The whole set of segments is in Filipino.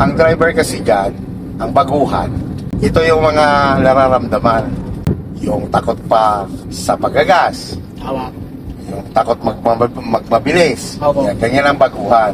Ang driver kasi dyan, ang baguhan, ito yung mga nararamdaman. Yung takot pa sa paggagas. Tama. Yung takot magmabilis. Opo. Yan, ganyan ang baguhan.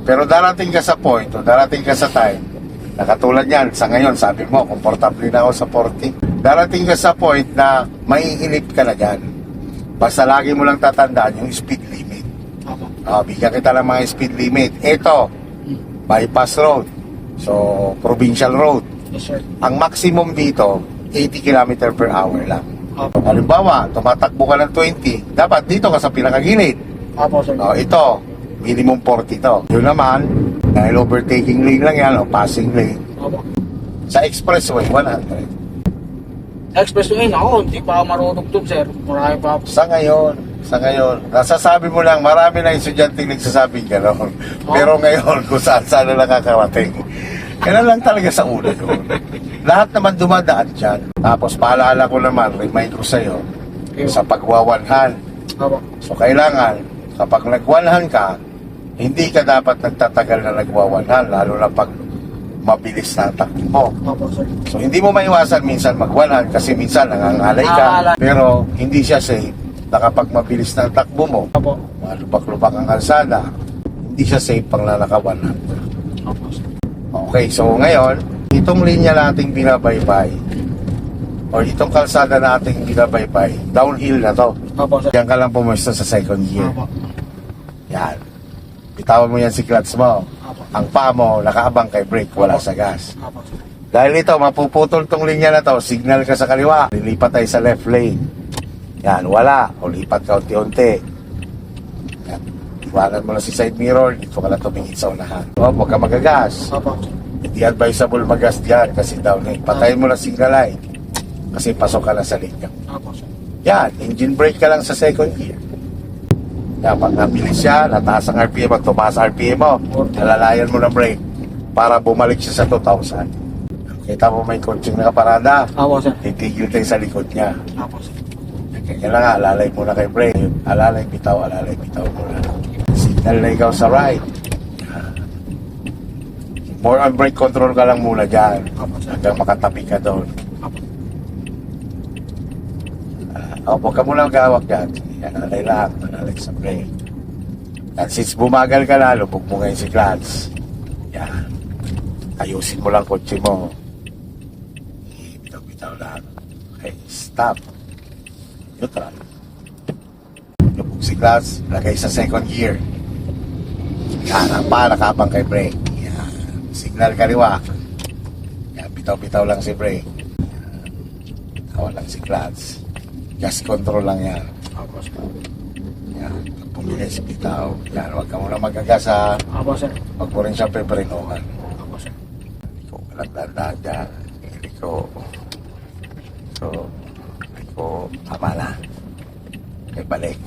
Pero darating ka sa point, o darating ka sa time, na katulad yan, sa ngayon, sabi mo, komportable na ako sa 40. Darating ka sa point na maiinip ka na dyan. Basta lagi mo lang tatandaan yung speed limit. Opo. Bigyan kita ng mga speed limit. Ito, bypass road. So, provincial road. Yes, sir. Ang maximum dito, 80 km per hour lang. Opo. Halimbawa, tumatakbo ka ng 20, dapat dito ka sa pinakagilid. Opo, sir. Ito, minimum 40 to. Yun naman, dahil overtaking lane lang yan, o passing lane. Opo. Sa expressway, 100. Expressway na ako, hindi pa ako marunong dun, sir. Marami pa ako. Sa ngayon, nasasabi mo lang, marami na estudyante nagsasabing gano'n. Pero ngayon, kung saan na nakakarating. Kailan lang talaga sa una yun. Lahat naman dumadaan dyan. Tapos paalala ko naman, remind ko sa'yo, sa pagwawanhan. Opo. So kailangan, kapag nagwanhan ka, hindi ka dapat nagtatagal na nagwawanhan, lalo na pag mabilis na ang takbo mo. Opo, sir. So hindi mo maiwasan minsan magwanhan kasi minsan nangangalay ka. Nangangalay. Pero hindi siya safe na kapag mabilis na ang takbo mo, Opo. malubak-lubak ang kalsada, hindi siya safe pang nanakawanhan. Opo, sir. Okay, so ngayon, itong linya nating binabaybay, o itong kalsada nating binabaybay, downhill na to. Opo, sir. Diyan ka lang pumusto sa second gear. Opo. Yan. Bitawan mo yan si clutch mo. Opo. Ang paa mo, nakaabang kay brake, wala sa gas. Opo, sir. Dahil ito, mapuputol tong linya na to, signal ka sa kaliwa, lilipat tayo sa left lane. Yan, wala. O lipat ka unti-unti. Yan. Iwanan mo na si side mirror, dito ka lang tumingin sa unahan. O, huwag ka magagas. Opo. Hindi advisable magas diyan kasi downhill. Patayin mo na signal light kasi pasok ka na sa linya. Opo, sir. Yan, engine brake ka lang sa second gear. Yan, pag nabilis siya, nataas ang RPM, pag tumaas RPM mo, nalalayan mo ng brake para bumalik siya sa 2,000. Kita mo may coaching na kaparada, Opo, sir. titigil tayo sa likod niya. Opo, sir. Kaya lang nga, alalay muna kay brake. Alalay, bitaw muna. Signal na ikaw sa right. More on brake control ka lang muna dyan hanggang makatabi ka doon. Huwag ka muna gawak dyan. Yan, alay lang. Alay sa brake. At since bumagal ka na, lubog mo ngayon si clutch. Yan. Ayusin mo lang kotse mo. Bitaw lang. Okay, stop. Neutral. Lubog si clutch, lagay sa second gear. Yan, ang paa nakabang kay brake. Yan. Signal kaliwa. Yan, bitaw lang si brake. Tawa lang si clutch. Gas control lang yan. Yan. Pag pumilis, bitaw. Yan, huwag ka muna magagas ha. Opo, sir. Huwag mo rin siya peperinuhan. Opo, sir. Ikaw ka lang dandaan dyan. Ikaw. So, ikaw, tama na. Okay, balik.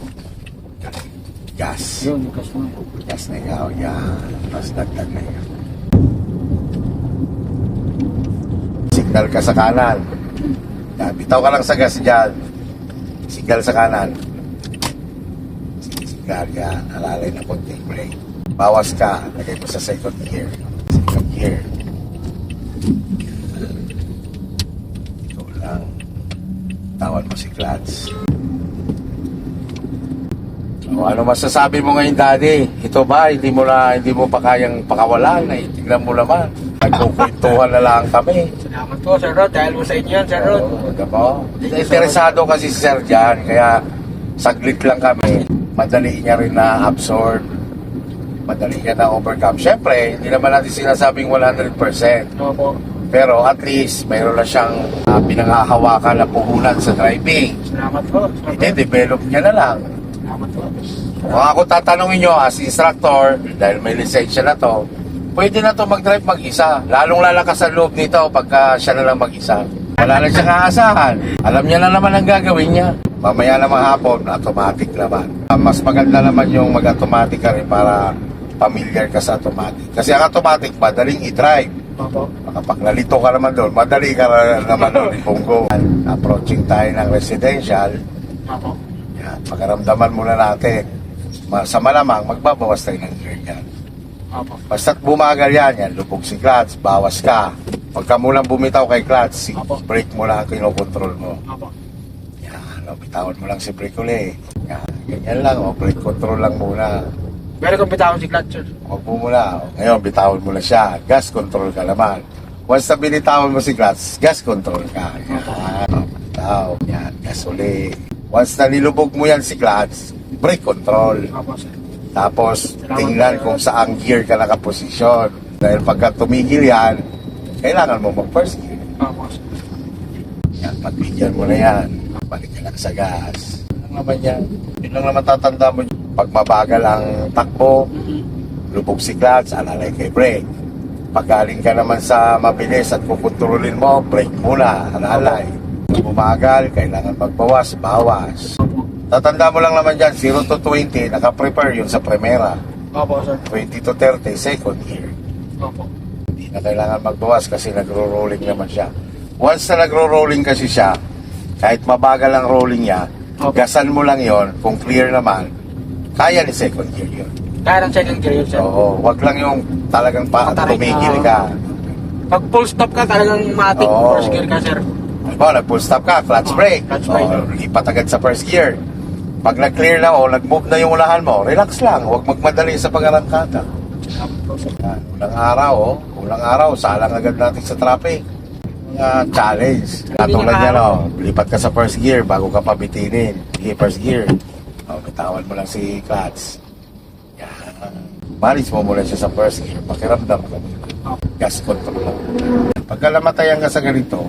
Gas. Yun, gas mo. Gas na ikaw. Yan. Tapos dagdag na ikaw. Signal ka sa kanan. Yan, bitaw ka lang sa gas dyan. Signal sa kanan. Signal yan. Alalay na konting brake. Bawas ka. Lagay mo sa second gear. Second gear. Ikaw lang. Tawan mo si clutch. O, ano masasabi mo ngayon, Daddy? Ito ba, hindi mo pa kayang pakawalan? Tingnan mo naman. Nagkukwentuhan na lang kami. Salamat po, Sir Rod. Dahil mo sa inyo yan, Sir Rod. Interesado kasi si Sir dyan, kaya saglit lang kami. Madali niya rin na-absorb. Madali niya na-overcome. Siyempre, hindi naman natin sinasabing 100%. Opo. Pero at least, mayroon na siyang pinanghahawakan na puhunan sa driving. Salamat po. Develop niya na lang. Salamat po. Kung ako tatanungin nyo as instructor, dahil may lisensya na to, pwede na to mag-drive mag-isa. Lalong lalakas ang loob nito pagka siya na lang mag-isa. Wala na siyang aasahan. Alam niya na naman ang gagawin niya. Mamaya naman hapon, automatic naman. Mas maganda naman yung mag-automatic ka rin para familiar ka sa automatic. Kasi ang automatic, madaling i-drive. Opo. Kapag nalito ka naman doon, madali ka naman doon i-punggo. Approaching tayo ng residential, Opo. yan, pakaramdaman muna natin. Sa malamang, magbabawas tayo ng gear yan. Opo. Basta't bumagal yan, lubog si clutch, bawas ka. Pagka mo lang bumitaw kay clutch, si Apo. brake mo lang ang kinokontrol mo. Opo. Yan, bitawan mo lang si brake ulit. Yan, ganyan lang, brake control lang muna. Pero kung bitawan si clutch, sir. Huwag mo muna. Ngayon, bitawan mo na siya. Gas control ka naman. Once na binitawan mo si clutch, gas control ka. Yan, bitaw. Yan, gas ulit. Once na nilubog mo yan si clutch, brake control. Opo, sir. Tapos, tingnan kung saang gear ka nakaposisyon. Dahil pagka tumigil yan, kailangan mo mag-first gear. Opo, sir. Yan, pagbigyan mo na yan. Balik ka lang sa gas. Ano naman yan? Yun lang naman tatanda mo. Pag mabagal ang takbo, lubog si clutch, alalay kay brake. Pag galing ka naman sa mabilis at kukontrolin mo, brake muna, alalay. Kung bumagal, kailangan magbawas, bawas. Opo. Tatanda mo lang naman dyan, 0 to 20, naka-prepare yun sa primera. Opo, sir. 20 to 30, second gear. Opo. Hindi na kailangan magbawas kasi nagro-rolling naman siya. Once na nagro-rolling kasi siya, kahit mabagal ang rolling niya, Okay. gasan mo lang yon. Kung clear naman, kaya ni second gear yun. Kaya ng second gear yun, sir. Oo, wag lang yung talagang Matarik tumigil na. ka. Pag full stop ka, talagang matik Oo. first gear ka, sir. Nag-full stop ka, clutch brake. Clutch brake. Lipat agad sa first gear. Pag nag-clear na o nag-move na yung unahan mo, relax lang. Huwag magmadali sa pag-arangkada. Yan, ulang araw, salang agad natin sa traffic. Mga challenge. Katulad yan, lipat ka sa first gear bago ka pabitinin. Sige, first gear. Bitawan mo lang si clutch. Yan. Manage mo muna siya sa first gear. Pakiramdam ka. Gas control lang. Pagka namatayan ka sa ganito,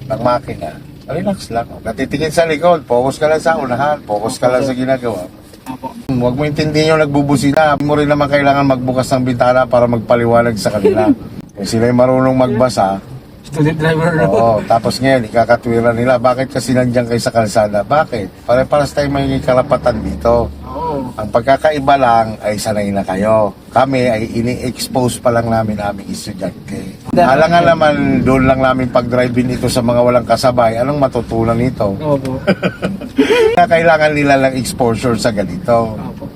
ng makina, relax lang. Natitingin sa likod, focus ka lang sa unahan, focus ka lang sa ginagawa. Opo. Huwag mo intindihin yung nagbubusina. Hindi mo rin naman kailangan magbukas ng bintana para magpaliwanag sa kanila. Kung sila'y marunong magbasa, Student driver. oo, tapos ngayon, ikakatwiran nila, bakit kasi nandiyan kayo sa kalsada? Bakit? Pare-paras tayo may karapatan dito. Oo. Ang pagkakaiba lang ay sanay na kayo. Kami ay ini-expose pa lang namin aming estudyante. Alangan naman, doon lang namin pag-drive-in ito sa mga walang kasabay. Anong matutunan nito? Opo. Kaya kailangan nila lang exposure sa ganito. Opo.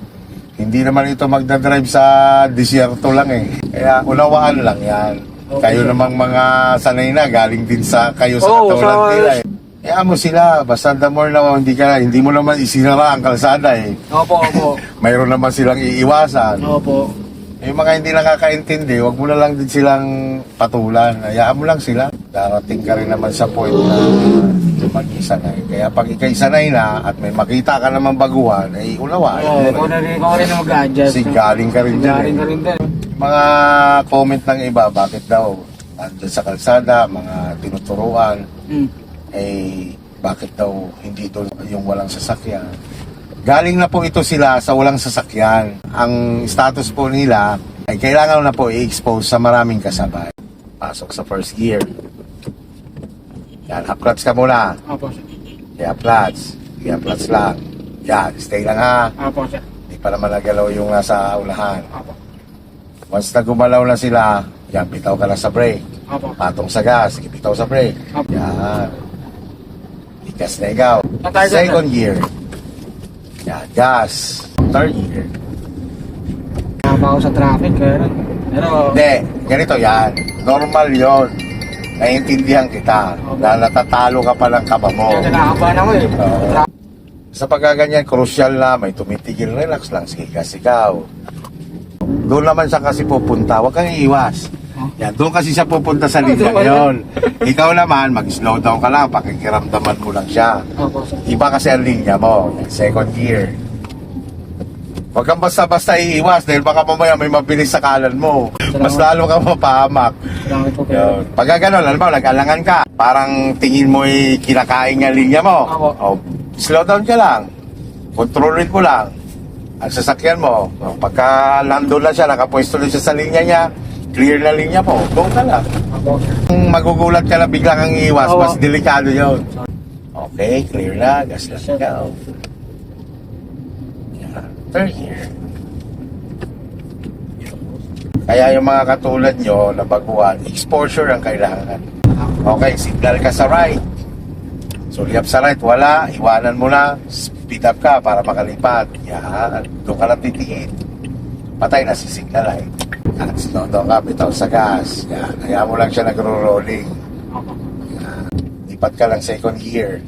Hindi naman ito magdadrive sa disyerto lang eh. Kaya unawaan lang yan. Kayo namang mga sanay na, galing din sa kayo sa Oo, katulad sa- nila eh. Kaya mo sila, basta the more na hindi mo naman isinara ang kalsada eh. Opo, opo. Mayroon naman silang iiwasan. Opo. Yung mga hindi nakakaintindi, wag mo na lang din silang patulan. Hayaan mo lang sila. Darating ka rin naman sa point na mag-isanay. Kaya pag ikay sanay na at may makita ka naman baguhan, ay unawain Oo, mo ikaw rin na mag-adjust. Kasi galing ka rin dyan Galing eh. ka rin din. Mga comment ng iba, bakit daw andyan sa kalsada, mga tinuturuan, bakit daw hindi doon yung walang sasakyan. Galing na po ito sila sa walang sasakyan. Ang status po nila ay kailangan na po i-expose sa maraming kasabay. Pasok sa first gear. Yan, up-clutch ka muna. Opo, sir. I-up-clutch. I-up-clutch lang. Yan, stay lang ha. Opo, sir. Hindi pa naman nagalaw yung nasa unahan. Opo. Once na gumalaw na sila, yan, bitaw ka lang sa brake. Opo. Patong sa gas, sige, bitaw sa brake. Opo. Yan. Igas na ikaw. Ang target na. Second gear. Yan, gas. Third gear. Tama ako sa traffic, pero Hindi, ganito yan. Normal yon. Naiintindihan kita. Na natatalo ka pa ng kaba mo. kaya nakakabahan ako eh. Oo. Sa pagkaganyan, crucial na, may tumitigil, relax lang, sige, gas ikaw. Doon naman siya kasi pupunta, huwag kang iiwas. Yan, doon kasi siya pupunta sa linya ngayon. Ikaw naman, mag-slow down ka lang, pakikiramdaman mo lang siya. Opo, sir. Iba kasi ang linya mo, yan, second gear. Huwag kang basta-basta iiwas dahil baka mamaya may mabilis sa kalan mo. Mas lalo kang mapahamak. Salamat po kayo. Yun. Pagka gano'n, alam mo, nag-alangan ka. Parang tingin mo kinakain nga linya mo. Opo. O, slow down ka lang. Kontrolin mo lang. Ang sasakyan mo. O, pagka nandun na siya, nakapwesto na siya sa linya niya, clear na linya mo, go ka lang. Opo, sir. Kung magugulat ka na bigla kang iiwas, Oo. mas delikado yun. Okay, clear na. Gas lang ikaw. Yan. Third gear. Kaya yung mga katulad nyo na baguhan, exposure ang kailangan. Okay, signal ka sa right. Sulyap sa right, wala, iwanan mo na, speed up ka para makalipat. Yan, doon ka lang titingin. patay na si signal light. At slow down ka, bitaw sa gas. Yan, kaya mo lang siya nagro-rolling. Opo. Yan. Lipat ka lang second gear.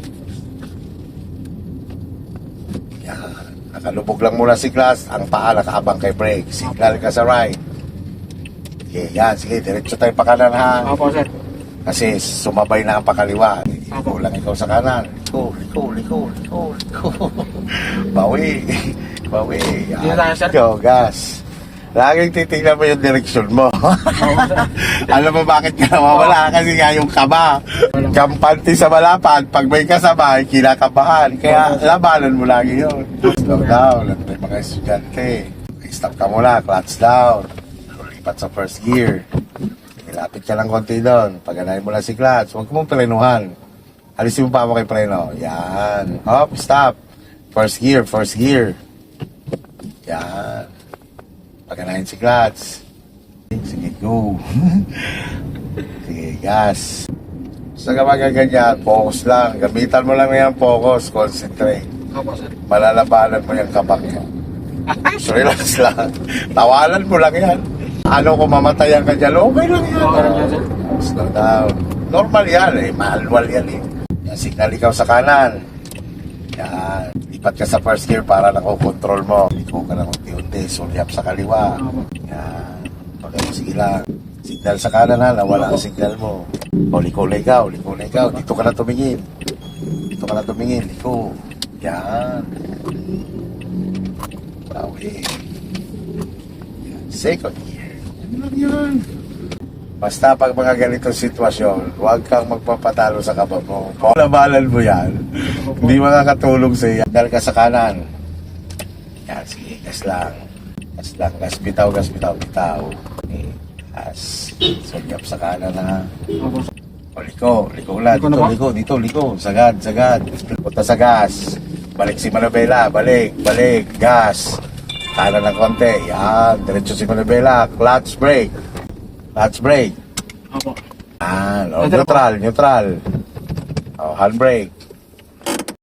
Yan. Nakalubog lang muna si clutch, ang paa nakaabang kay brake. Signal ka sa right. Okay, yan, sige, diretso tayo pa kanan ha. Opo, sir. Kasi sumabay na ang pakaliwa. Ikaw lang ikaw sa kanan. Liko. Bawi. Bawi. Dito tayo, sir? Ikaw, gas. Laging titignan mo yung direksyon mo. Opo, sir. Alam mo bakit ka nawawala? Kasi nga yung kaba. Kampante sa malapad. Pag may kasabay, kinakabahan. Kaya labanan mo lagi yun. Slow down. At may mga estudyante. Stop ka muna. Clutch down. Lipat sa first gear. Lapit ka lang konti doon. Paganahin mo lang si clutch. Huwag mong prenuhan. Alisin mo pa mo kay preno. Yan. Hop, stop. First gear. Yan. Paganahin si clutch. Sige, go. Sige, gas. Sa ganyan, focus lang. Gamitan mo lang yung focus. Concentrate. Opo, sir. Malalabanan mo yung kabak mo. So, relax lang. Tawanan mo lang yan. Ano kung mamatayan ka dyan, okay lang yan. Okay lang yan, sir. Slow down. Normal yan eh. Manual yan eh. Yan, signal ikaw sa kanan. Yan. Lipat ka sa first gear para nakokontrol mo. Ikaw ka lang unti-unti. Sulyap sa kaliwa. Opo. Yan. Okay, sige lang. Signal sa kanan ha. Nawala ang signal mo. O, liko na ikaw. Dito ka na tumingin. Liko. Yan. Bawi. Second gear. Ano lang yan? Basta pag mga ganitong sitwasyon, huwag kang magpapatalo sa kaba mo. Kung labanan mo yan, hindi makakatulong sa iya. Dahil ka sa kanan. Yan, sige, gas lang. Gas bitaw. Okay, gas. Sulyap sa kanan ha. Opo, sir. O, liko ulan. Liko na ba? Dito. Sagad. Punta sa gas. Balik si Manabela. Balik. Gas. Kanan ng konti. Yan. Diretso si Manabela. Clutch brake. Opo. Neutral. O, handbrake.